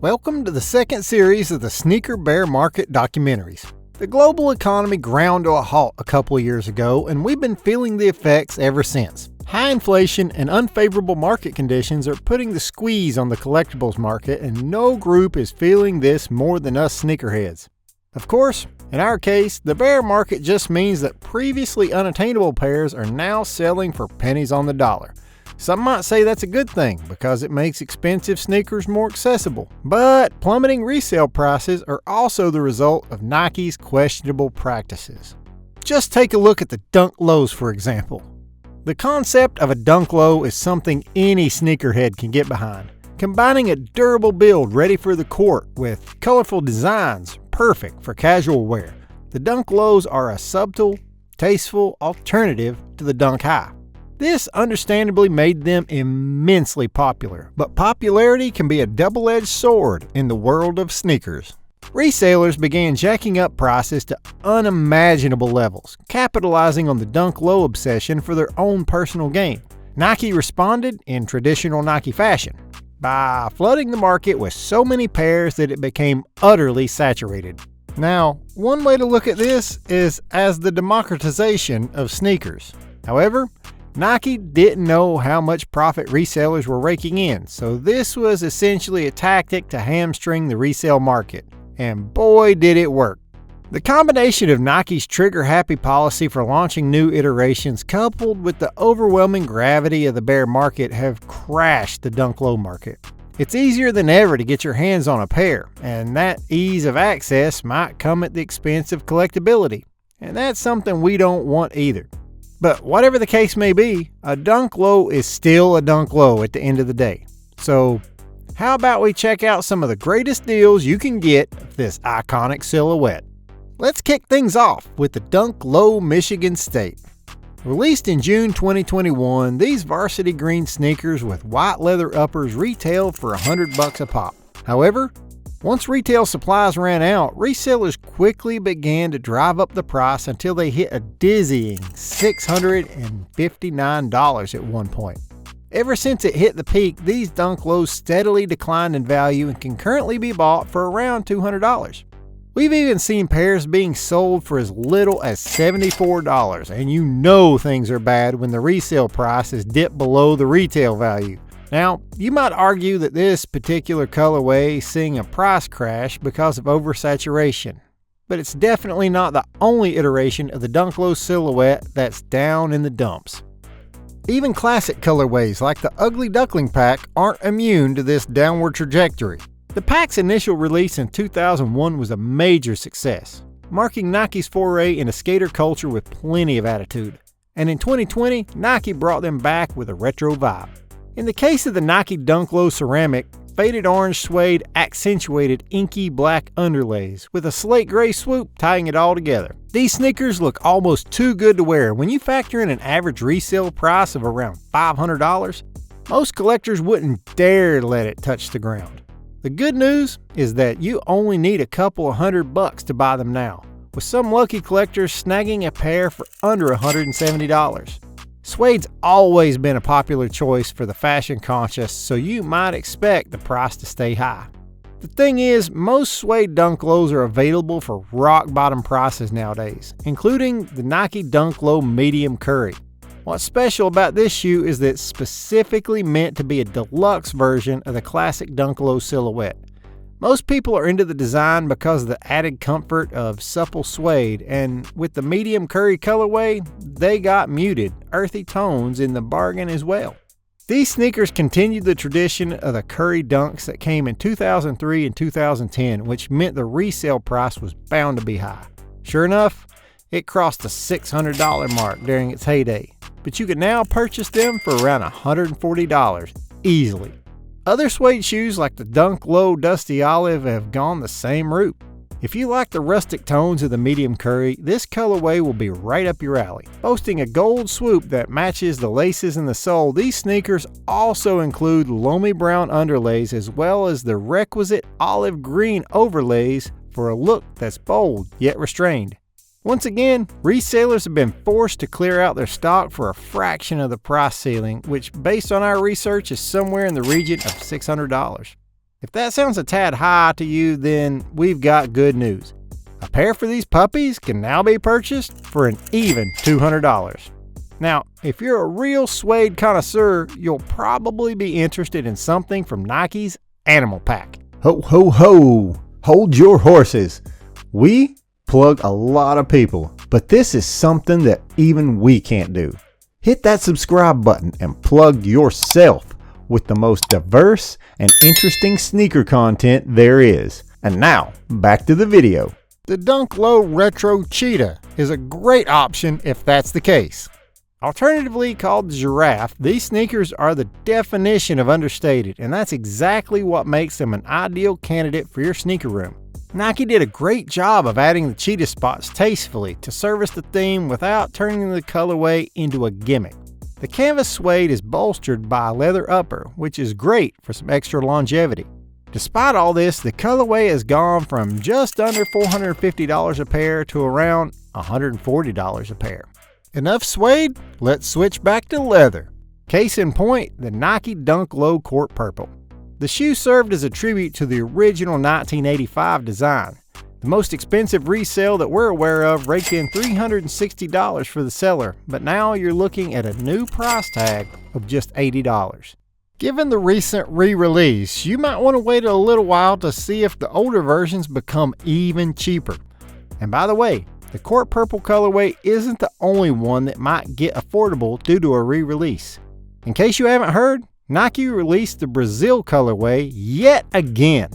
Welcome to the second series of the Sneaker Bear Market documentaries. The global economy ground to a halt a couple of years ago, and we've been feeling the effects ever since. High inflation and unfavorable market conditions are putting the squeeze on the collectibles market, and no group is feeling this more than us sneakerheads. Of course, in our case, the bear market just means that previously unattainable pairs are now selling for pennies on the dollar. Some might say that's a good thing because it makes expensive sneakers more accessible. But plummeting resale prices are also the result of Nike's questionable practices. Just take a look at the Dunk Lows, for example. The concept of a Dunk Low is something any sneakerhead can get behind. Combining a durable build ready for the court with colorful designs perfect for casual wear, the Dunk Lows are a subtle, tasteful alternative to the Dunk High. This understandably made them immensely popular, but popularity can be a double-edged sword in the world of sneakers. Resellers began jacking up prices to unimaginable levels, capitalizing on the Dunk Low obsession for their own personal gain. Nike responded in traditional Nike fashion by flooding the market with so many pairs that it became utterly saturated. Now, one way to look at this is as the democratization of sneakers. However, Nike didn't know how much profit resellers were raking in, so this was essentially a tactic to hamstring the resale market. And boy, did it work. The combination of Nike's trigger-happy policy for launching new iterations coupled with the overwhelming gravity of the bear market have crashed the Dunk Low market. It's easier than ever to get your hands on a pair, and that ease of access might come at the expense of collectability. And that's something we don't want either. But whatever the case may be, a Dunk Low is still a Dunk Low at the end of the day. So how about we check out some of the greatest deals you can get for this iconic silhouette. Let's kick things off with the Dunk Low Michigan State. Released in June 2021, these varsity green sneakers with white leather uppers retail for $100 a pop. However, once retail supplies ran out, resellers quickly began to drive up the price until they hit a dizzying $659 at one point. Ever since it hit the peak, these Dunk Lows steadily declined in value and can currently be bought for around $200. We've even seen pairs being sold for as little as $74, and you know things are bad when the resale price is dipped below the retail value. Now, you might argue that this particular colorway is seeing a price crash because of oversaturation, but it's definitely not the only iteration of the Dunk Low silhouette that's down in the dumps. Even classic colorways like the Ugly Duckling Pack aren't immune to this downward trajectory. The pack's initial release in 2001 was a major success, marking Nike's foray into skater culture with plenty of attitude. And in 2020, Nike brought them back with a retro vibe. In the case of the Nike Dunk Low Ceramic, faded orange suede accentuated inky black underlays with a slate gray swoop tying it all together. These sneakers look almost too good to wear. When you factor in an average resale price of around $500, most collectors wouldn't dare let it touch the ground. The good news is that you only need a couple of $100 to buy them now, with some lucky collectors snagging a pair for under $170. Suede's always been a popular choice for the fashion conscious, so you might expect the price to stay high. The thing is, most suede Dunk Lows are available for rock bottom prices nowadays, including the Nike Dunk Low Medium Curry. What's special about this shoe is that it's specifically meant to be a deluxe version of the classic Dunk Low silhouette. Most people are into the design because of the added comfort of supple suede, and with the medium curry colorway, they got muted, earthy tones in the bargain as well. These sneakers continued the tradition of the curry dunks that came in 2003 and 2010, which meant the resale price was bound to be high. Sure enough, it crossed the $600 mark during its heyday, but you can now purchase them for around $140 easily. Other suede shoes like the Dunk Low Dusty Olive have gone the same route. If you like the rustic tones of the medium curry, this colorway will be right up your alley. Boasting a gold swoop that matches the laces in the sole, these sneakers also include loamy brown underlays as well as the requisite olive green overlays for a look that's bold yet restrained. Once again, resellers have been forced to clear out their stock for a fraction of the price ceiling, which based on our research is somewhere in the region of $600. If that sounds a tad high to you, then we've got good news. A pair for these puppies can now be purchased for an even $200. Now, if you're a real suede connoisseur, you'll probably be interested in something from Nike's Animal Pack. Ho, ho, ho! Hold your horses. We plug a lot of people, but this is something that even we can't do. Hit that subscribe button and plug yourself with the most diverse and interesting sneaker content there is. And now, back to the video. The Dunk Low Retro Cheetah is a great option if that's the case. Alternatively called the Giraffe, these sneakers are the definition of understated, and that's exactly what makes them an ideal candidate for your sneaker room. Nike did a great job of adding the cheetah spots tastefully to service the theme without turning the colorway into a gimmick. The canvas suede is bolstered by a leather upper, which is great for some extra longevity. Despite all this, the colorway has gone from just under $450 a pair to around $140 a pair. Enough suede? Let's switch back to leather. Case in point, the Nike Dunk Low Court Purple. The shoe served as a tribute to the original 1985 design. The most expensive resale that we're aware of raked in $360 for the seller, but now you're looking at a new price tag of just $80. Given the recent re-release, you might want to wait a little while to see if the older versions become even cheaper. And by the way, the Court Purple colorway isn't the only one that might get affordable due to a re-release. In case you haven't heard, Nike released the Resell colorway yet again.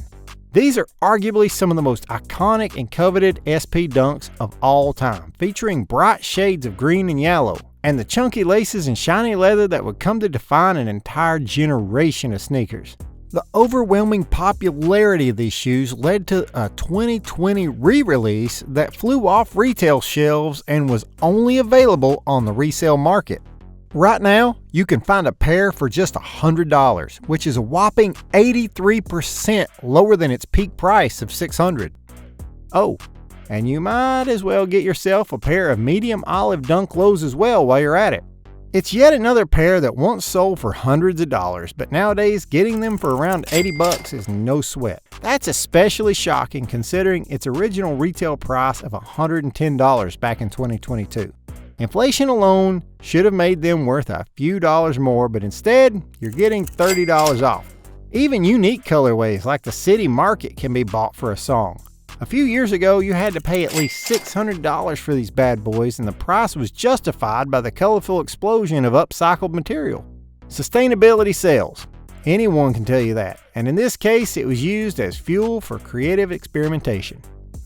These are arguably some of the most iconic and coveted SP Dunks of all time, featuring bright shades of green and yellow, and the chunky laces and shiny leather that would come to define an entire generation of sneakers. The overwhelming popularity of these shoes led to a 2020 re-release that flew off retail shelves and was only available on the resale market. Right now, you can find a pair for just $100, which is a whopping 83% lower than its peak price of $600. Oh, and you might as well get yourself a pair of medium olive Dunk Lows as well while you're at it. It's yet another pair that once sold for hundreds of dollars, but nowadays getting them for around $80 is no sweat. That's especially shocking considering its original retail price of $110 back in 2022. Inflation alone should have made them worth a few dollars more, but instead, you're getting $30 off. Even unique colorways like the City Market can be bought for a song. A few years ago, you had to pay at least $600 for these bad boys, and the price was justified by the colorful explosion of upcycled material. Sustainability sells. Anyone can tell you that, and in this case, it was used as fuel for creative experimentation.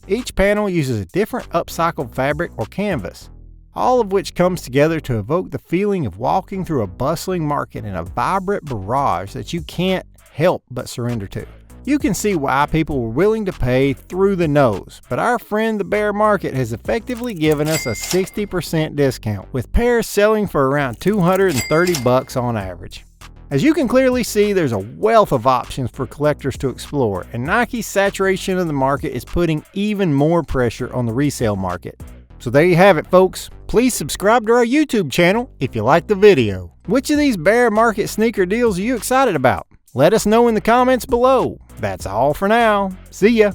Each panel uses a different upcycled fabric or canvas, all of which comes together to evoke the feeling of walking through a bustling market in a vibrant barrage that you can't help but surrender to. You can see why people were willing to pay through the nose, but our friend the bear market has effectively given us a 60% discount, with pairs selling for around $230 on average. As you can clearly see, there's a wealth of options for collectors to explore, and Nike's saturation of the market is putting even more pressure on the resale market. So there you have it, folks. Please subscribe to our YouTube channel if you liked the video. Which of these bear market sneaker deals are you excited about? Let us know in the comments below. That's all for now. See ya.